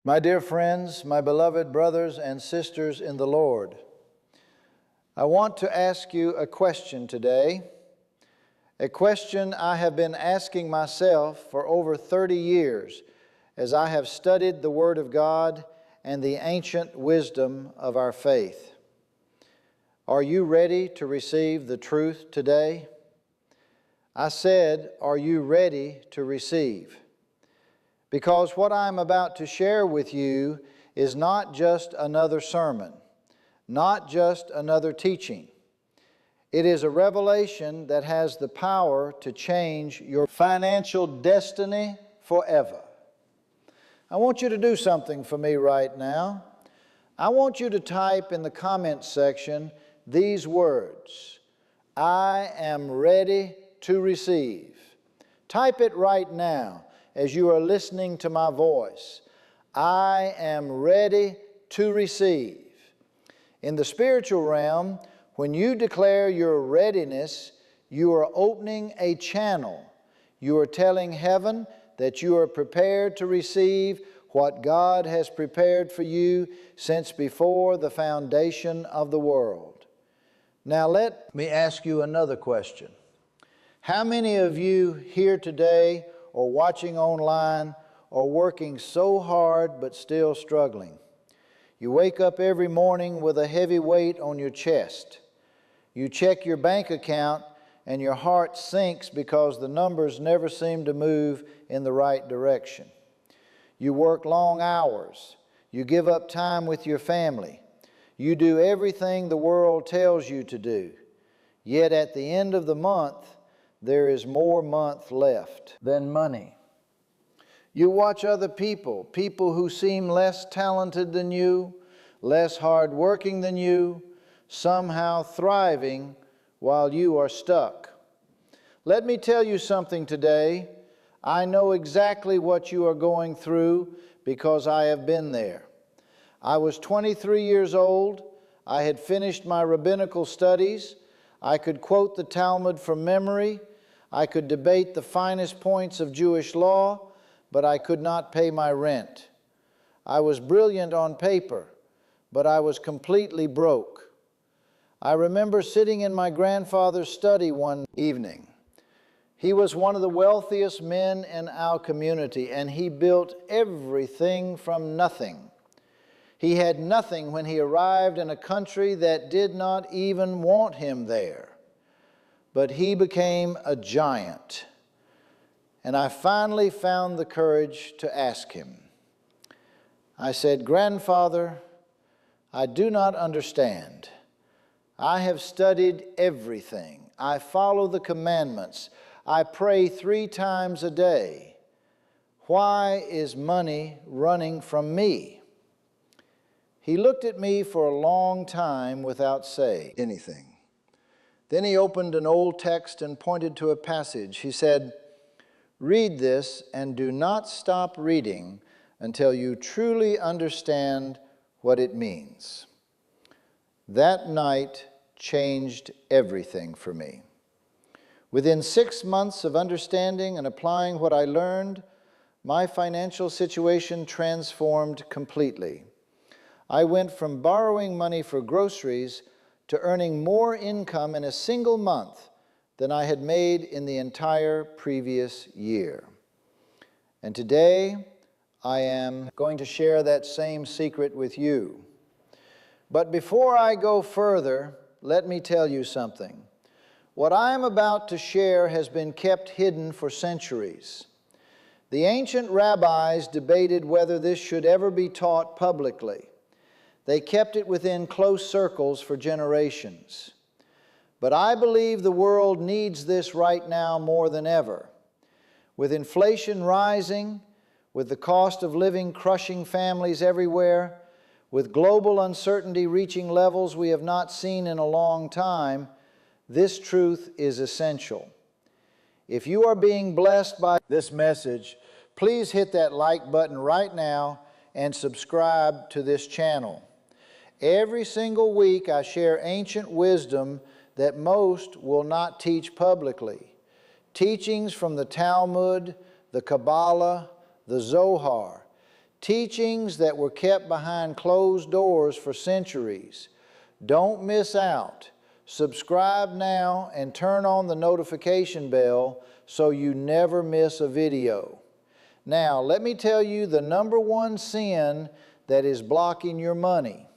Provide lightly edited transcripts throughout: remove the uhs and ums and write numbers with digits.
My dear friends, my beloved brothers and sisters in the Lord, I want to ask you a question today, a question I have been asking myself for over 30 years as I have studied the Word of God and the ancient wisdom of our faith. Are you ready to receive the truth today? I said, are you ready to receive? Because what I'm about to share with you is not just another sermon, not just another teaching. It is a revelation that has the power to change your financial destiny forever. I want you to do something for me right now. I want you to type in the comment section these words: I am ready to receive. Type it right now as you are listening to my voice. I am ready to receive. In the spiritual realm, when you declare your readiness, you are opening a channel. You are telling heaven that you are prepared to receive what God has prepared for you since before the foundation of the world. Now let me ask you another question. How many of you here today or watching online are working so hard but still struggling? You wake up every morning with a heavy weight on your chest. You check your bank account and your heart sinks because the numbers never seem to move in the right direction. You work long hours. You give up time with your family. You do everything the world tells you to do. Yet at the end of the month, there is more month left than money. You watch other people who seem less talented than you, less hardworking than you, somehow thriving while you are stuck. Let me tell you something today. I know exactly what you are going through because I have been there. I was 23 years old. I had finished my rabbinical studies. I could quote the Talmud from memory. I could debate the finest points of Jewish law, but I could not pay my rent. I was brilliant on paper, but I was completely broke. I remember sitting in my grandfather's study one evening. He was one of the wealthiest men in our community, and he built everything from nothing. He had nothing when he arrived in a country that did not even want him there. But he became a giant. And I finally found the courage to ask him. I said, "Grandfather, I do not understand. I have studied everything. I follow the commandments. I pray 3 times a day. Why is money running from me?" He looked at me for a long time without saying anything. Then he opened an old text and pointed to a passage. He said, "Read this and do not stop reading until you truly understand what it means." That night changed everything for me. Within 6 months of understanding and applying what I learned, my financial situation transformed completely. I went from borrowing money for groceries to earning more income in a single month than I had made in the entire previous year. And today, I am going to share that same secret with you. But before I go further, let me tell you something. What I am about to share has been kept hidden for centuries. The ancient rabbis debated whether this should ever be taught publicly. They kept it within close circles for generations. But I believe the world needs this right now more than ever. With inflation rising, with the cost of living crushing families everywhere, with global uncertainty reaching levels we have not seen in a long time, this truth is essential. If you are being blessed by this message, please hit that like button right now and subscribe to this channel. Every single week I share ancient wisdom that most will not teach publicly. Teachings from the Talmud, the Kabbalah, the Zohar. teachings that were kept behind closed doors for centuries. Don't miss out. Subscribe now and turn on the notification bell so you never miss a video. Now, let me tell you the number one sin that is blocking your money.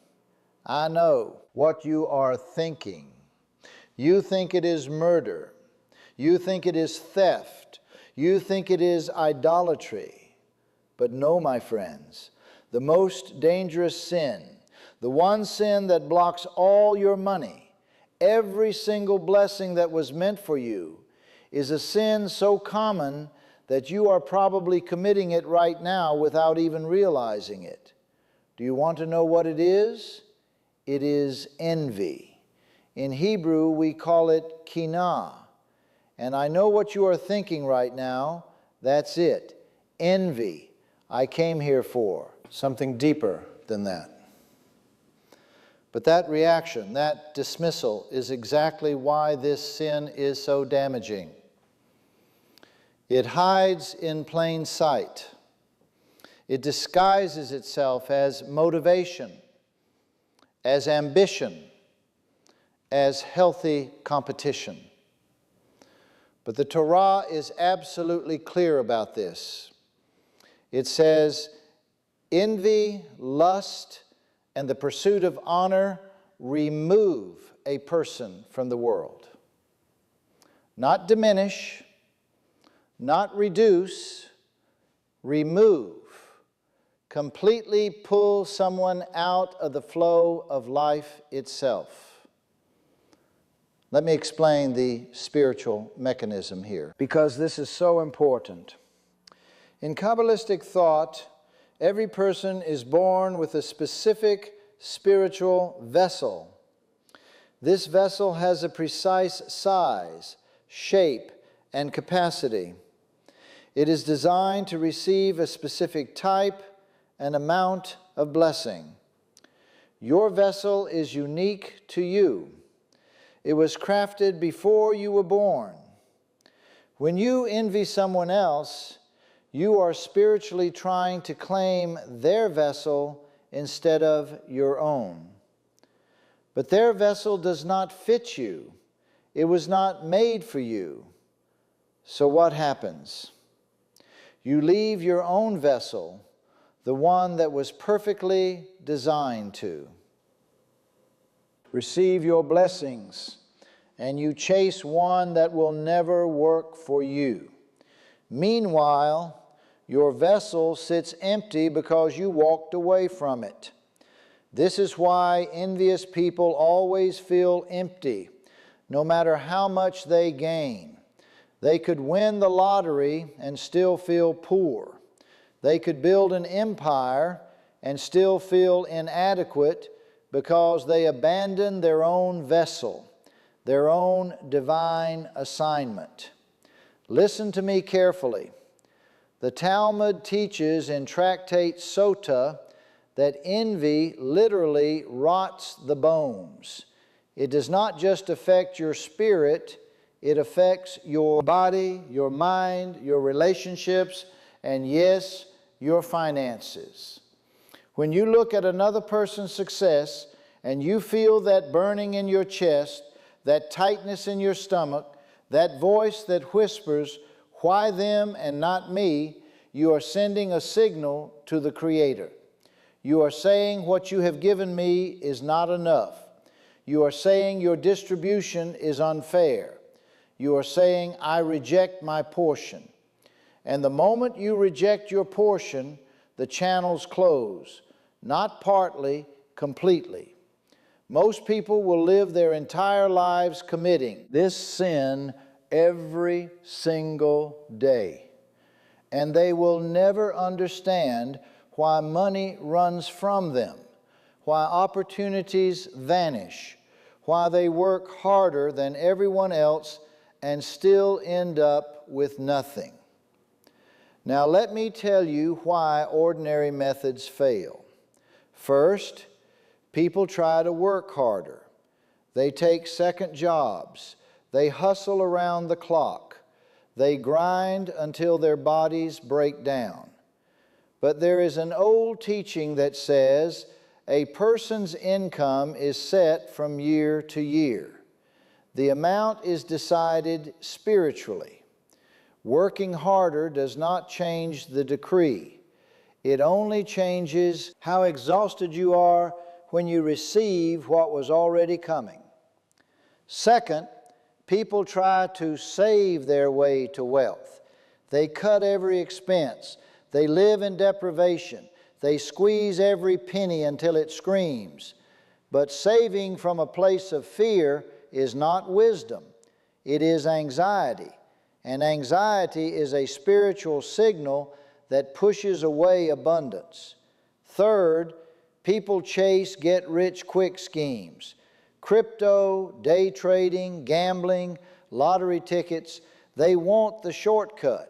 I know what you are thinking. You think it is murder. You think it is theft. You think it is idolatry. But no, my friends, the most dangerous sin, the one sin that blocks all your money, every single blessing that was meant for you, is a sin so common that you are probably committing it right now without even realizing it. Do you want to know what it is? It is envy. In Hebrew, we call it kinah. And I know what you are thinking right now. That's it. Envy. I came here for something deeper than that. But that reaction, that dismissal, is exactly why this sin is so damaging. It hides in plain sight. It disguises itself as motivation, as ambition, as healthy competition. But the Torah is absolutely clear about this. It says, envy, lust, and the pursuit of honor remove a person from the world. Not diminish, not reduce, remove. Completely pull someone out of the flow of life itself. Let me explain the spiritual mechanism here, because this is so important. In Kabbalistic thought, every person is born with a specific spiritual vessel. This vessel has a precise size, shape, and capacity. It is designed to receive a specific type and amount of blessing. Your vessel is unique to you. It was crafted before you were born. When you envy someone else, you are spiritually trying to claim their vessel instead of your own. But their vessel does not fit you. It was not made for you. So what happens? You leave your own vessel, the one that was perfectly designed to receive your blessings, and you chase one that will never work for you. Meanwhile, your vessel sits empty because you walked away from it. This is why envious people always feel empty, no matter how much they gain. They could win the lottery and still feel poor. They could build an empire and still feel inadequate because they abandoned their own vessel, their own divine assignment. Listen to me carefully. The Talmud teaches in Tractate Sota that envy literally rots the bones. It does not just affect your spirit, it affects your body, your mind, your relationships, and yes, your finances. When you look at another person's success and you feel that burning in your chest, that tightness in your stomach, that voice that whispers, "Why them and not me?" you are sending a signal to the Creator. You are saying, "What you have given me is not enough." You are saying your distribution is unfair. You are saying, "I reject my portion." And the moment you reject your portion, the channels close, not partly, completely. Most people will live their entire lives committing this sin every single day. And they will never understand why money runs from them, why opportunities vanish, why they work harder than everyone else and still end up with nothing. Now let me tell you why ordinary methods fail. First, people try to work harder. They take second jobs. They hustle around the clock. They grind until their bodies break down. But there is an old teaching that says a person's income is set from year to year. The amount is decided spiritually. Working harder does not change the decree. It only changes how exhausted you are when you receive what was already coming. Second, people try to save their way to wealth. They cut every expense. They live in deprivation. They squeeze every penny until it screams. But saving from a place of fear is not wisdom. It is anxiety. And anxiety is a spiritual signal that pushes away abundance. Third, people chase get-rich-quick schemes. Crypto, day trading, gambling, lottery tickets, they want the shortcut.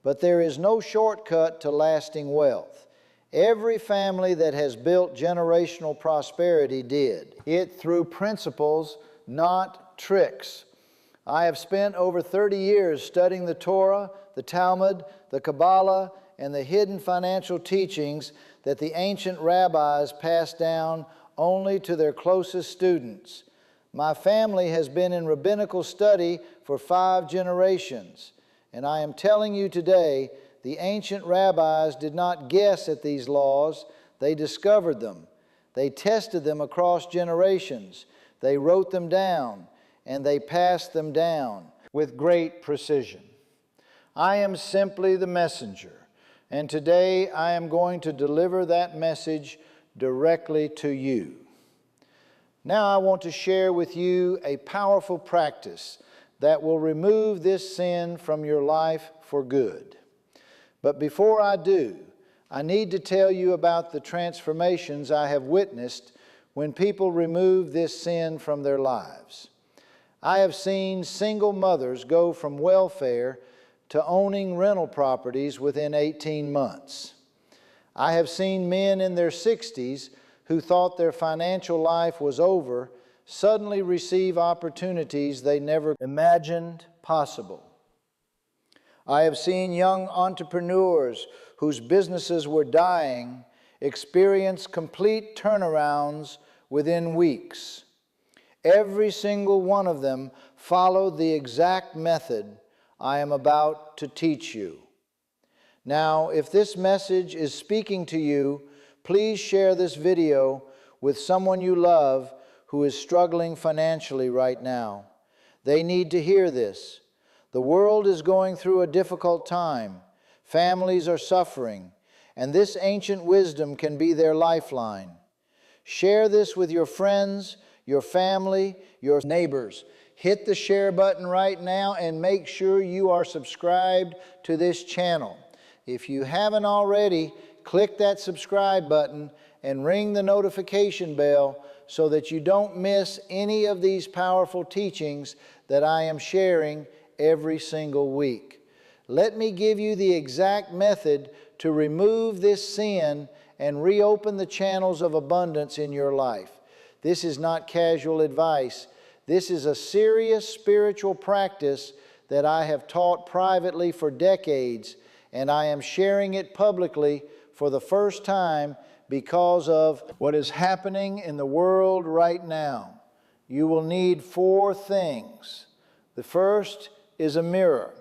But there is no shortcut to lasting wealth. Every family that has built generational prosperity did it through principles, not tricks. I have spent over 30 years studying the Torah, the Talmud, the Kabbalah, and the hidden financial teachings that the ancient rabbis passed down only to their closest students. My family has been in rabbinical study for 5 generations, and I am telling you today, the ancient rabbis did not guess at these laws, they discovered them. They tested them across generations. They wrote them down, and they passed them down with great precision. I am simply the messenger, and today I am going to deliver that message directly to you. Now I want to share with you a powerful practice that will remove this sin from your life for good. But before I do, I need to tell you about the transformations I have witnessed when people remove this sin from their lives. I have seen single mothers go from welfare to owning rental properties within 18 months. I have seen men in their 60s who thought their financial life was over suddenly receive opportunities they never imagined possible. I have seen young entrepreneurs whose businesses were dying experience complete turnarounds within weeks. Every single one of them followed the exact method I am about to teach you. Now, if this message is speaking to you, please share this video with someone you love who is struggling financially right now. They need to hear this. The world is going through a difficult time. Families are suffering, and this ancient wisdom can be their lifeline. Share this with your friends, your family, your neighbors. Hit the share button right now and make sure you are subscribed to this channel. If you haven't already, click that subscribe button and ring the notification bell so that you don't miss any of these powerful teachings that I am sharing every single week. Let me give you the exact method to remove this sin and reopen the channels of abundance in your life. This is not casual advice. This is a serious spiritual practice that I have taught privately for decades, and I am sharing it publicly for the first time because of what is happening in the world right now. You will need 4 things. The first is a mirror.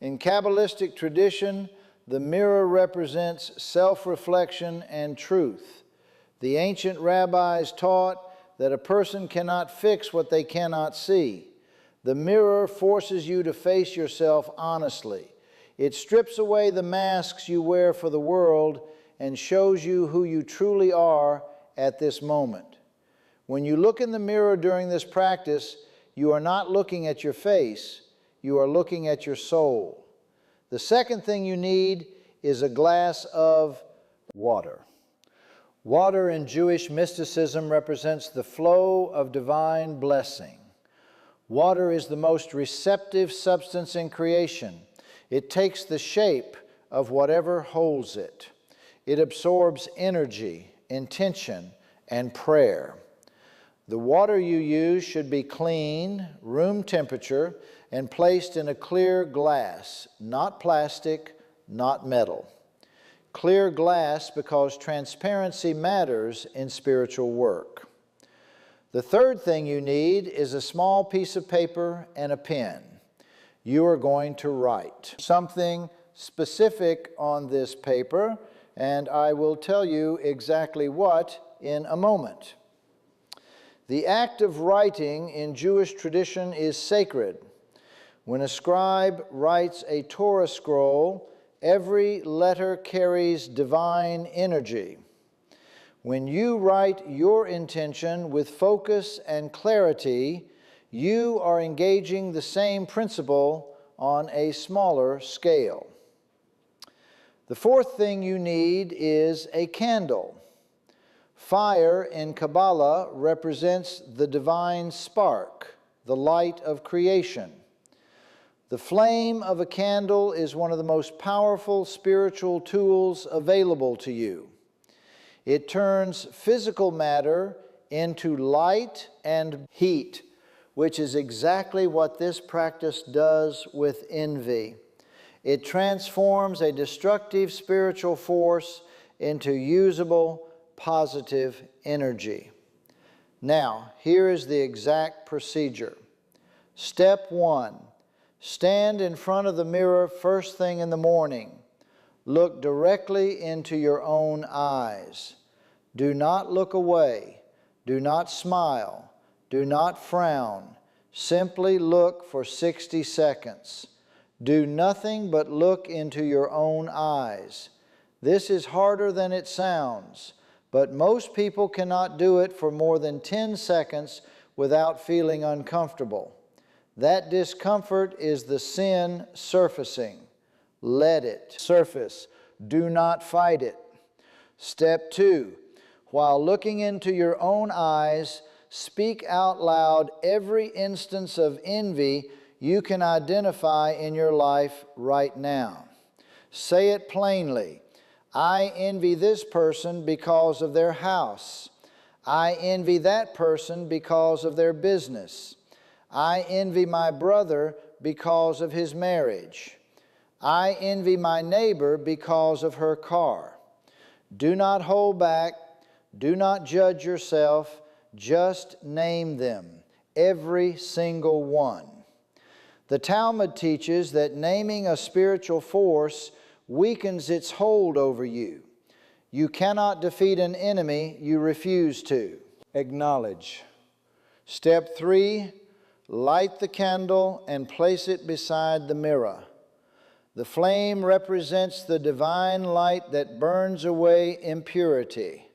In Kabbalistic tradition, the mirror represents self-reflection and truth. The ancient rabbis taught that a person cannot fix what they cannot see. The mirror forces you to face yourself honestly. It strips away the masks you wear for the world and shows you who you truly are at this moment. When you look in the mirror during this practice, you are not looking at your face, you are looking at your soul. The second thing you need is a glass of water. Water in Jewish mysticism represents the flow of divine blessing. Water is the most receptive substance in creation. It takes the shape of whatever holds it. It absorbs energy, intention, and prayer. The water you use should be clean, room temperature, and placed in a clear glass, not plastic, not metal. clear glass because transparency matters in spiritual work. The third thing you need is a small piece of paper and a pen. You are going to write something specific on this paper, and I will tell you exactly what in a moment. The act of writing in Jewish tradition is sacred. When a scribe writes a Torah scroll, every letter carries divine energy. When you write your intention with focus and clarity, you are engaging the same principle on a smaller scale. The fourth thing you need is a candle. Fire in Kabbalah represents the divine spark, the light of creation. The flame of a candle is one of the most powerful spiritual tools available to you. It turns physical matter into light and heat, which is exactly what this practice does with envy. It transforms a destructive spiritual force into usable, positive energy. Now, here is the exact procedure. Step 1, stand in front of the mirror first thing in the morning. Look directly into your own eyes. Do not look away. Do not smile. Do not frown. Simply look for 60 seconds. Do nothing but look into your own eyes. This is harder than it sounds, but most people cannot do it for more than 10 seconds without feeling uncomfortable. That discomfort is the sin surfacing. Let it surface. Do not fight it. Step 2, while looking into your own eyes, speak out loud every instance of envy you can identify in your life right now. Say it plainly. I envy this person because of their house. I envy that person because of their business. I envy my brother because of his marriage. I envy my neighbor because of her car. Do not hold back. Do not judge yourself. Just name them, every single one. The Talmud teaches that naming a spiritual force weakens its hold over you. You cannot defeat an enemy you refuse to. Acknowledge. Step 3, light the candle and place it beside the mirror. The flame represents the divine light that burns away impurity.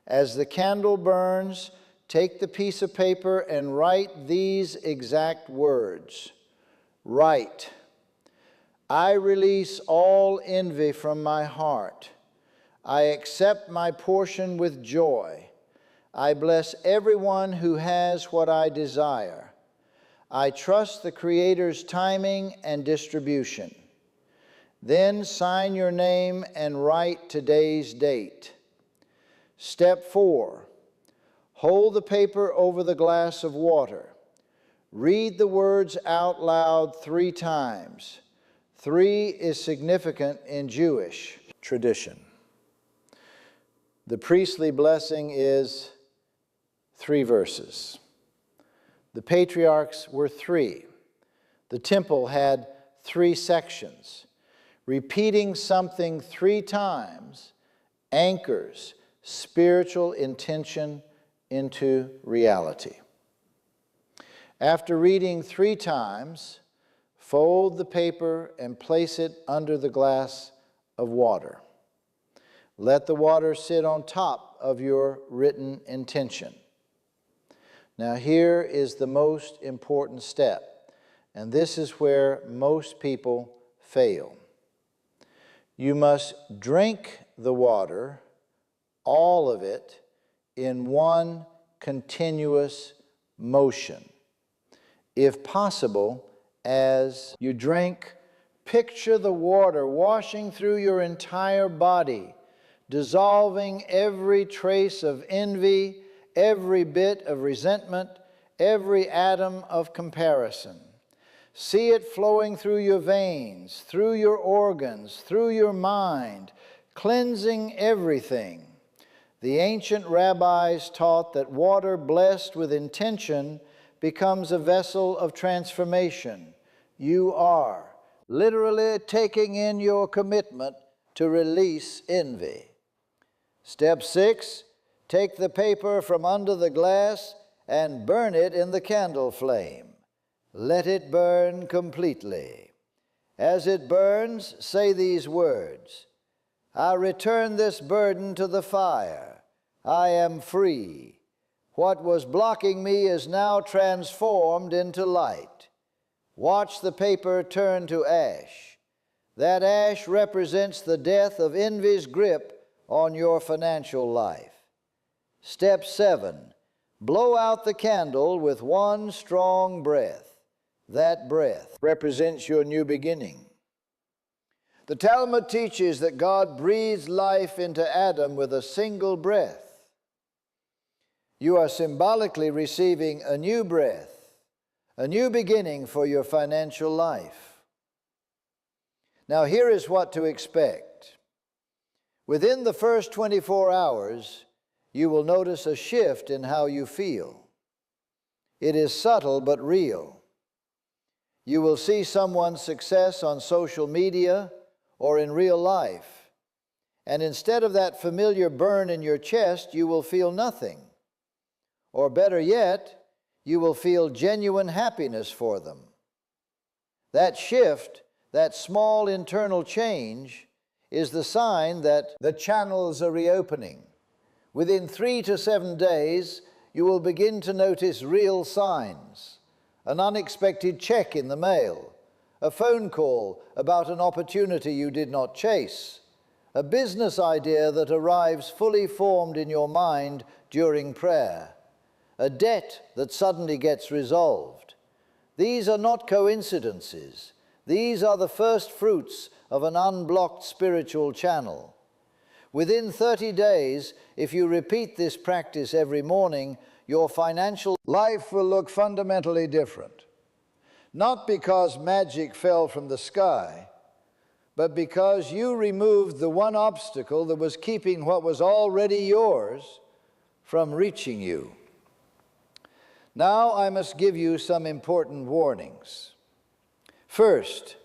As the candle burns, take the piece of paper and write these exact words. Write, I release all envy from my heart. I accept my portion with joy. I bless everyone who has what I desire. I trust the Creator's timing and distribution. Then sign your name and write today's date. Step 4, hold the paper over the glass of water. Read the words out loud 3 times. 3 is significant in Jewish tradition. The priestly blessing is 3 verses. The patriarchs were 3. The temple had 3 sections. Repeating something 3 times anchors spiritual intention into reality. After reading 3 times, fold the paper and place it under the glass of water. Let the water sit on top of your written intention. Now here is the most important step, and this is where most people fail. You must drink the water, all of it, in one continuous motion. If possible, as you drink, picture the water washing through your entire body, dissolving every trace of envy, every bit of resentment, every atom of comparison. See it flowing through your veins, through your organs, through your mind, cleansing everything. The ancient rabbis taught that water blessed with intention becomes a vessel of transformation. You are literally taking in your commitment to release envy. Step 6, take the paper from under the glass and burn it in the candle flame. Let it burn completely. As it burns, say these words: I return this burden to the fire. I am free. What was blocking me is now transformed into light. Watch the paper turn to ash. That ash represents the death of envy's grip on your financial life. Step 7, blow out the candle with one strong breath. That breath represents your new beginning. The Talmud teaches that God breathed life into Adam with a single breath. You are symbolically receiving a new breath, a new beginning for your financial life. Now, here is what to expect. Within the first 24 hours, you will notice a shift in how you feel. It is subtle but real. You will see someone's success on social media or in real life, and instead of that familiar burn in your chest, you will feel nothing. Or better yet, you will feel genuine happiness for them. That shift, that small internal change, is the sign that the channels are reopening. Within 3 to 7 days, you will begin to notice real signs. An unexpected check in the mail, a phone call about an opportunity you did not chase, a business idea that arrives fully formed in your mind during prayer, a debt that suddenly gets resolved. These are not coincidences. These are the first fruits of an unblocked spiritual channel. Within 30 days, if you repeat this practice every morning, your financial life will look fundamentally different. Not because magic fell from the sky, but because you removed the one obstacle that was keeping what was already yours from reaching you. Now I must give you some important warnings. First,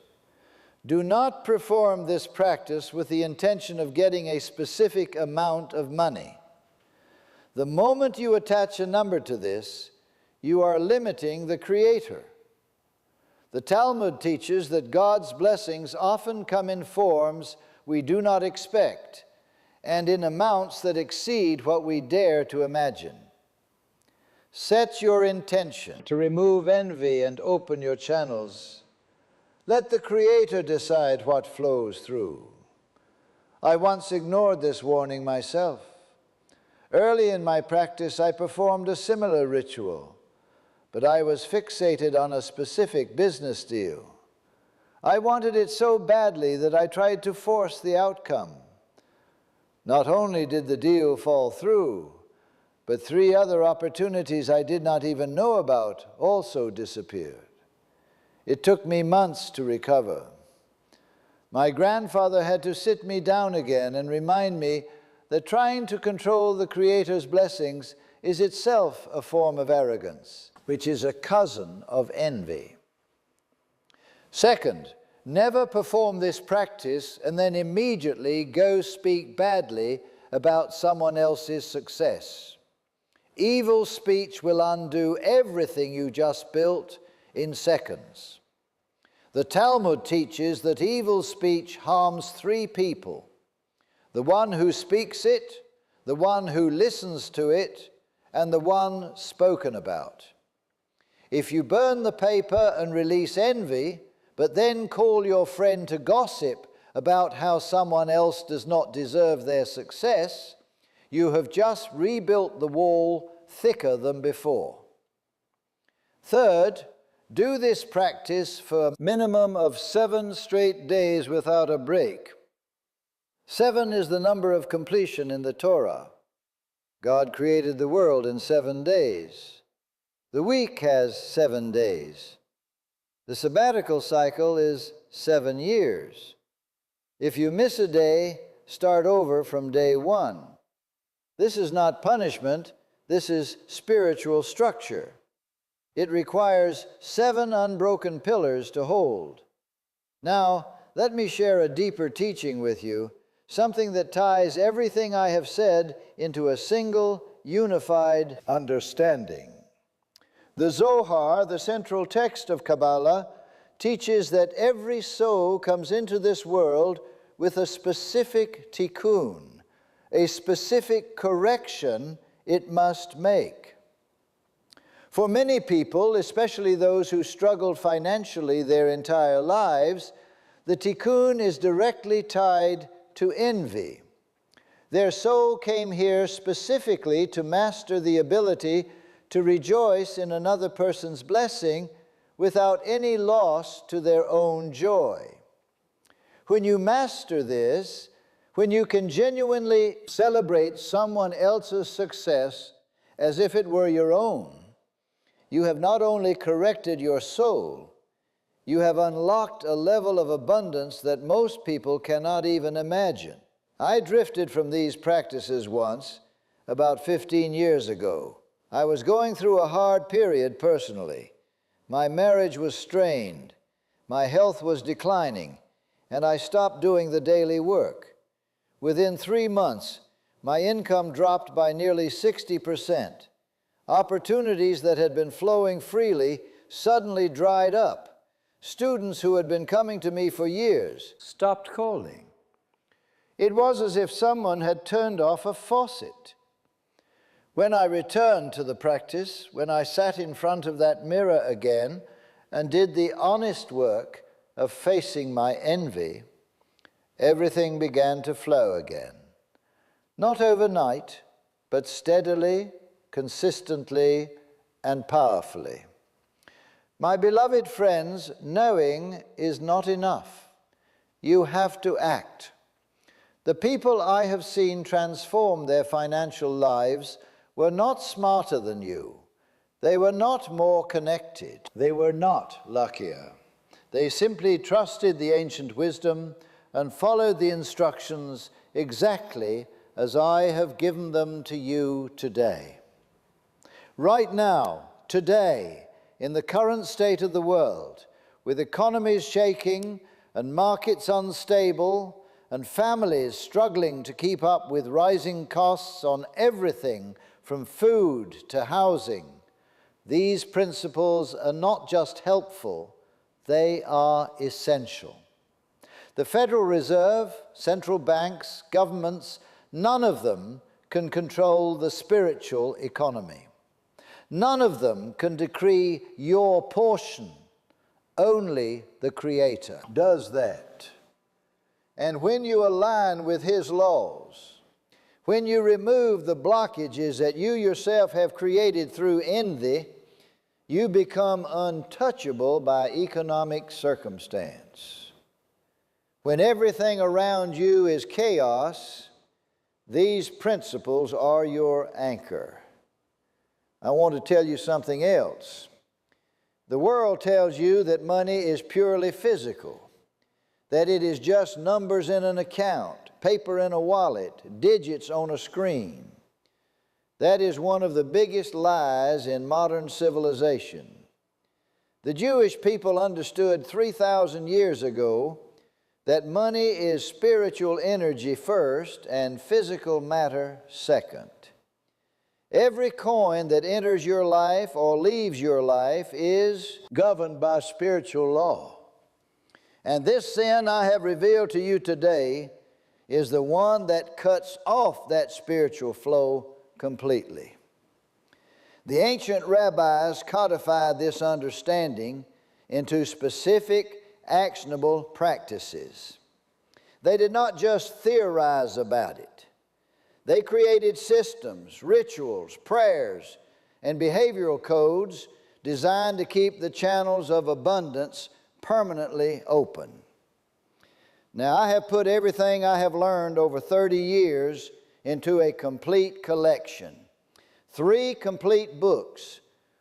do not perform this practice with the intention of getting a specific amount of money. The moment you attach a number to this, you are limiting the Creator. The Talmud teaches that God's blessings often come in forms we do not expect and in amounts that exceed what we dare to imagine. Set your intention to remove envy and open your channels. Let the Creator decide what flows through. I once ignored this warning myself. Early in my practice, I performed a similar ritual, but I was fixated on a specific business deal. I wanted it so badly that I tried to force the outcome. Not only did the deal fall through, but 3 other opportunities I did not even know about also disappeared. It took me months to recover. My grandfather had to sit me down again and remind me that trying to control the Creator's blessings is itself a form of arrogance, which is a cousin of envy. Second, never perform this practice and then immediately go speak badly about someone else's success. Evil speech will undo everything you just built in seconds. The Talmud teaches that evil speech harms 3 people: the one who speaks it, the one who listens to it, and the one spoken about. If you burn the paper and release envy, but then call your friend to gossip about how someone else does not deserve their success, you have just rebuilt the wall thicker than before. Third, do this practice for a minimum of 7 straight days without a break. 7 is the number of completion in the Torah. God created the world in 7 days. The week has 7 days. The sabbatical cycle is 7 years. If you miss a day, start over from day one. This is not punishment, this is spiritual structure. It requires 7 unbroken pillars to hold. Now, let me share a deeper teaching with you, something that ties everything I have said into a single, unified understanding. The Zohar, the central text of Kabbalah, teaches that every soul comes into this world with a specific tikkun, a specific correction it must make. For many people, especially those who struggled financially their entire lives, the tikkun is directly tied to envy. Their soul came here specifically to master the ability to rejoice in another person's blessing without any loss to their own joy. When you master this, when you can genuinely celebrate someone else's success as if it were your own, you have not only corrected your soul, you have unlocked a level of abundance that most people cannot even imagine. I drifted from these practices once, about 15 years ago. I was going through a hard period personally. My marriage was strained, my health was declining, and I stopped doing the daily work. Within 3 months, my income dropped by nearly 60%. Opportunities that had been flowing freely suddenly dried up. Students who had been coming to me for years stopped calling. It was as if someone had turned off a faucet. When I returned to the practice, when I sat in front of that mirror again and did the honest work of facing my envy, everything began to flow again. Not overnight, but steadily, consistently, and powerfully. My beloved friends, knowing is not enough. You have to act. The people I have seen transform their financial lives were not smarter than you. They were not more connected. They were not luckier. They simply trusted the ancient wisdom and followed the instructions exactly as I have given them to you today. Right now, today, in the current state of the world, with economies shaking and markets unstable and families struggling to keep up with rising costs on everything from food to housing, these principles are not just helpful, they are essential. The Federal Reserve, central banks, governments, none of them can control the spiritual economy. None of them can decree your portion. Only the Creator does that. And when you align with His laws, when you remove the blockages that you yourself have created through envy, you become untouchable by economic circumstance. When everything around you is chaos, these principles are your anchor. I want to tell you something else. The world tells you that money is purely physical, that it is just numbers in an account, paper in a wallet, digits on a screen. That is one of the biggest lies in modern civilization. The Jewish people understood 3,000 years ago that money is spiritual energy first and physical matter second. Every coin that enters your life or leaves your life is governed by spiritual law. And this sin I have revealed to you today is the one that cuts off that spiritual flow completely. The ancient rabbis codified this understanding into specific, actionable practices. They did not just theorize about it. They created systems, rituals, prayers, and behavioral codes designed to keep the channels of abundance permanently open. Now, I have put everything I have learned over 30 years into a complete collection. 3 complete books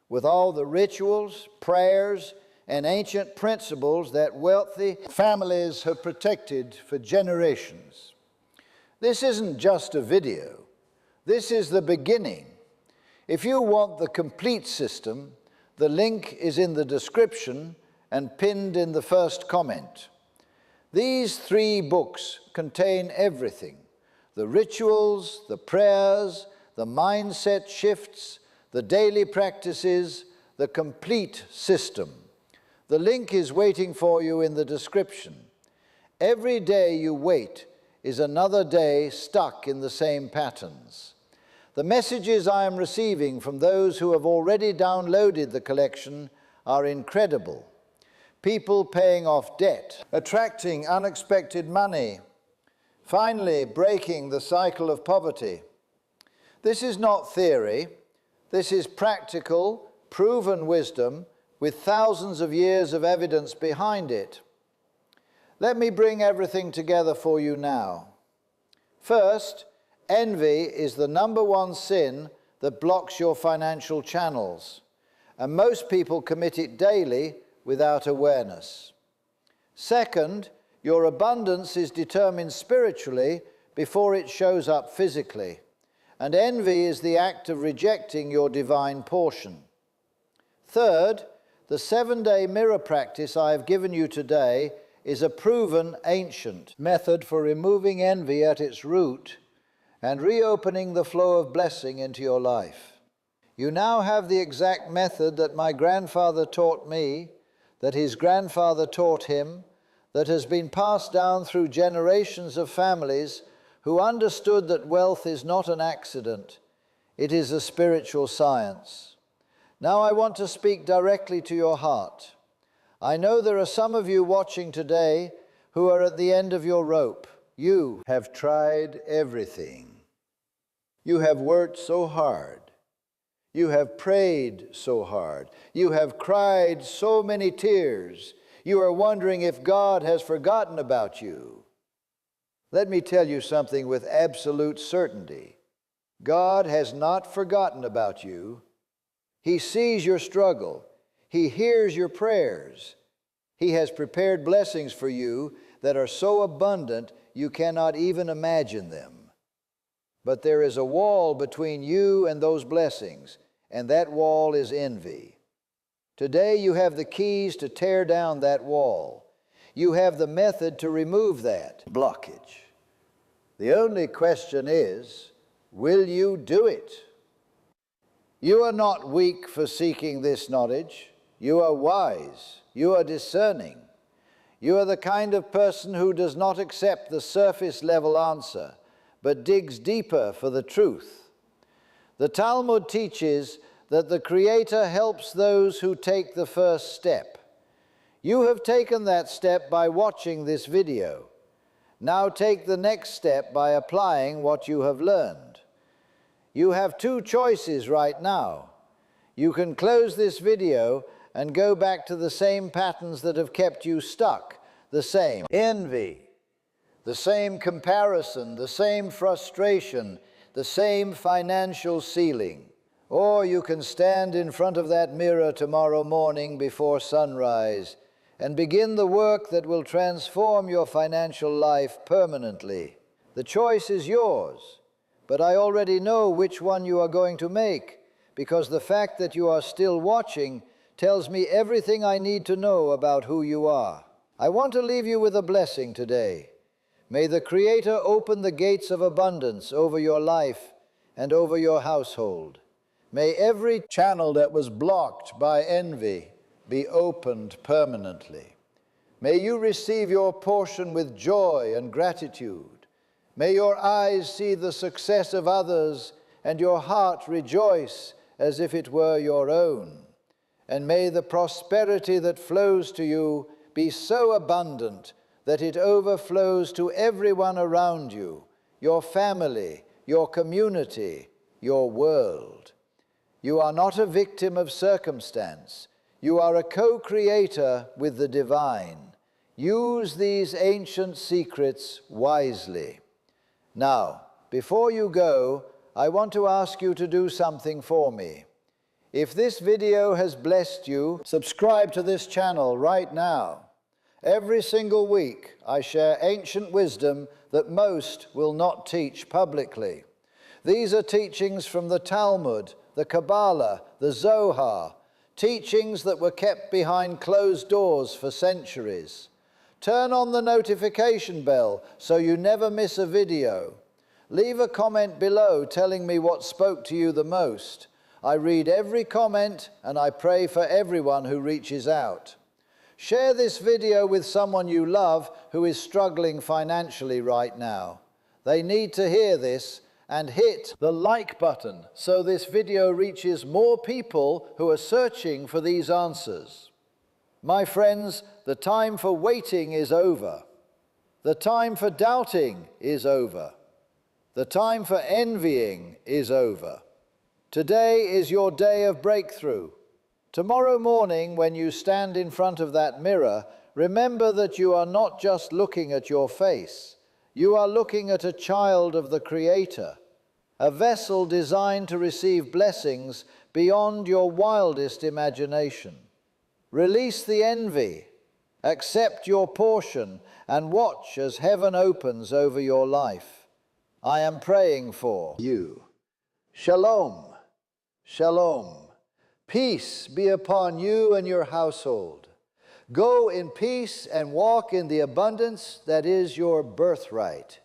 with all the rituals, prayers, and ancient principles that wealthy families have protected for generations. This isn't just a video. This is the beginning. If you want the complete system, the link is in the description and pinned in the first comment. These 3 books contain everything: the rituals, the prayers, the mindset shifts, the daily practices, the complete system. The link is waiting for you in the description. Every day you wait is another day stuck in the same patterns. The messages I am receiving from those who have already downloaded the collection are incredible. People paying off debt, attracting unexpected money, finally breaking the cycle of poverty. This is not theory. This is practical, proven wisdom with thousands of years of evidence behind it. Let me bring everything together for you now. First, envy is the #1 sin that blocks your financial channels, and most people commit it daily without awareness. Second, your abundance is determined spiritually before it shows up physically, and envy is the act of rejecting your divine portion. Third, the 7-day mirror practice I have given you today is a proven ancient method for removing envy at its root and reopening the flow of blessing into your life. You now have the exact method that my grandfather taught me, that his grandfather taught him, that has been passed down through generations of families who understood that wealth is not an accident, it is a spiritual science. Now I want to speak directly to your heart. I know there are some of you watching today who are at the end of your rope. You have tried everything. You have worked so hard. You have prayed so hard. You have cried so many tears. You are wondering if God has forgotten about you. Let me tell you something with absolute certainty. God has not forgotten about you. He sees your struggle. He hears your prayers. He has prepared blessings for you that are so abundant you cannot even imagine them. But there is a wall between you and those blessings, and that wall is envy. Today you have the keys to tear down that wall. You have the method to remove that blockage. The only question is, will you do it? You are not weak for seeking this knowledge. You are wise. You are discerning. You are the kind of person who does not accept the surface level answer, but digs deeper for the truth. The Talmud teaches that the Creator helps those who take the first step. You have taken that step by watching this video. Now take the next step by applying what you have learned. You have 2 choices right now. You can close this video and go back to the same patterns that have kept you stuck, the same envy, the same comparison, the same frustration, the same financial ceiling. Or you can stand in front of that mirror tomorrow morning before sunrise and begin the work that will transform your financial life permanently. The choice is yours, but I already know which one you are going to make, because the fact that you are still watching tells me everything I need to know about who you are. I want to leave you with a blessing today. May the Creator open the gates of abundance over your life and over your household. May every channel that was blocked by envy be opened permanently. May you receive your portion with joy and gratitude. May your eyes see the success of others and your heart rejoice as if it were your own. And may the prosperity that flows to you be so abundant that it overflows to everyone around you, your family, your community, your world. You are not a victim of circumstance. You are a co-creator with the divine. Use these ancient secrets wisely. Now, before you go, I want to ask you to do something for me. If this video has blessed you, subscribe to this channel right now Every single week, I share ancient wisdom that most will not teach publicly. These are teachings from the Talmud, the Kabbalah, the Zohar, teachings that were kept behind closed doors for centuries. Turn on the notification bell so you never miss a video. Leave a comment below telling me what spoke to you the most. I read every comment and I pray for everyone who reaches out. Share this video with someone you love who is struggling financially right now. They need to hear this, and hit the like button so this video reaches more people who are searching for these answers. My friends, the time for waiting is over. The time for doubting is over. The time for envying is over. Today is your day of breakthrough. Tomorrow morning, when you stand in front of that mirror, remember that you are not just looking at your face. You are looking at a child of the Creator, a vessel designed to receive blessings beyond your wildest imagination. Release the envy, accept your portion, and watch as heaven opens over your life. I am praying for you. Shalom, shalom. Peace be upon you and your household. Go in peace and walk in the abundance that is your birthright.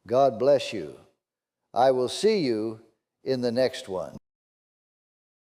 God bless you. I will see you in the next one.